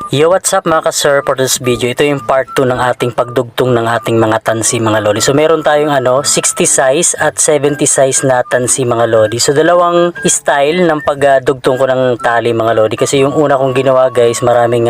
Yo, what's up mga ka-sir, for this video, ito yung part 2 ng ating pagdugtong ng ating mga tansi mga lodi. So meron tayong 60 size at 70 size na tansi mga lodi. So dalawang style ng pagdugtong ko ng tali mga lodi. Kasi yung una kong ginawa guys, maraming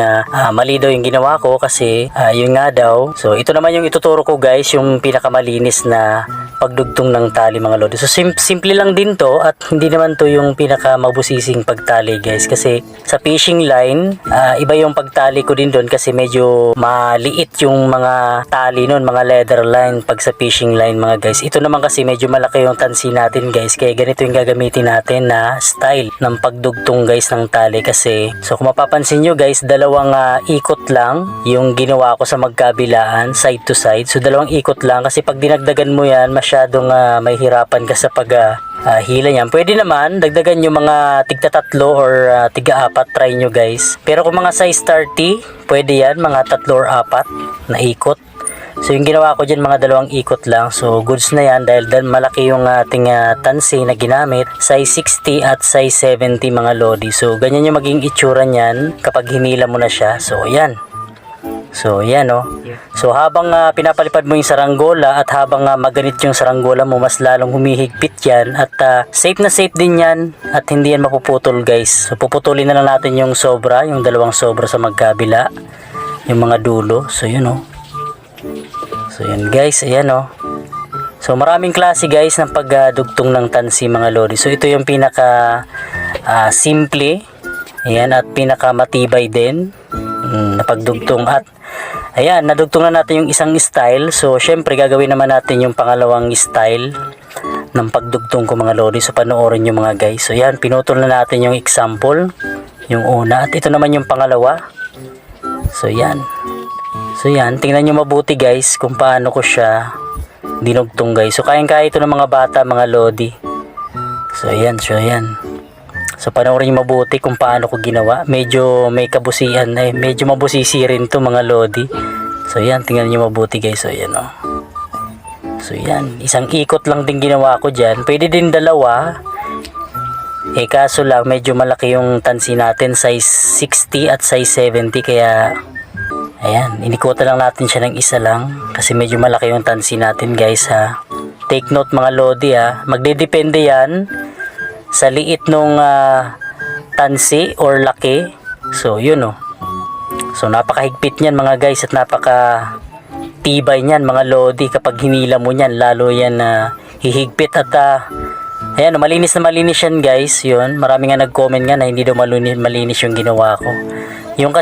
mali daw yung ginawa ko kasi yun nga daw. So ito naman yung ituturo ko guys, yung pinakamalinis na pagdugtong ng tali mga lodi. So simple lang din to at hindi naman to yung pinakamabusising pagtali guys. Kasi sa fishing line, iba yung pagtali ko din doon kasi medyo maliit yung mga tali noon, mga leather line pag sa fishing line mga guys. Ito naman kasi medyo malaki yung tansi natin guys, kaya ganito yung gagamitin natin na style ng pagdugtong guys ng tali. Kasi so kung mapapansin nyo guys, dalawang ikot lang yung ginawa ko sa magkabilaan, side to side. So dalawang ikot lang kasi pag dinagdagan mo yan, masyadong may hirapan ka sa pag hila niyan. Pwede naman dagdagan yung mga tigta 3 or tiga 4, try nyo guys. Pero kung mga size 30, pwede yan mga 3 or 4 na ikot. So yung ginawa ko dyan mga dalawang ikot lang. So goods na yan dahil malaki yung ating tansi na ginamit. Size 60 at size 70 mga lodi. So ganyan yung maging itsura niyan kapag hinila mo na siya. So yan. So yan So habang pinapalipad mo yung saranggola at habang maganit yung saranggola mo, mas lalong humihigpit yan at safe na safe din yan at hindi yan mapuputol guys. So puputulin na lang natin yung sobra, yung dalawang sobra sa magkabila, yung mga dulo. So yun So yan guys, ayan So maraming klase guys ng pagdugtong ng tansi mga lodi. So ito yung pinaka simple, ayan, at pinaka matibay din na pagdugtong. At ayan, nadugtong na natin yung isang style. So syempre gagawin naman natin yung pangalawang style ng pagdugtong ko mga lodi. So panoorin nyo mga guys. So yan, pinutol na natin yung example, yung una, at ito naman yung pangalawa. So yan. So yan, tingnan nyo mabuti guys kung paano ko siya dinugtong guys. So kayang-kaya ito ng mga bata mga lodi. So yan, So panoorin nyo mabuti kung paano ko ginawa. Medyo may kabusian, medyo mabusisi rin to mga lodi. So yan, tingnan nyo mabuti guys. So yan So yan, isang ikot lang din ginawa ko dyan. Pwede din dalawa. Kaso lang medyo malaki yung tansi natin, size 60 at size 70. Kaya ayan, inikutan lang natin siya ng isa lang. Kasi medyo malaki yung tansi natin guys Take note mga lodi Magdedepende yan sa liit nung tansi or laki. So yun So napakahigpit niyan mga guys at napaka tibay niyan mga lodi. Kapag hinila mo niyan, lalo yan hihigpit at ayan, malinis na malinis yan guys. Yun, marami nga nag-comment nga na hindi daw malinis yung ginawa ko. Yung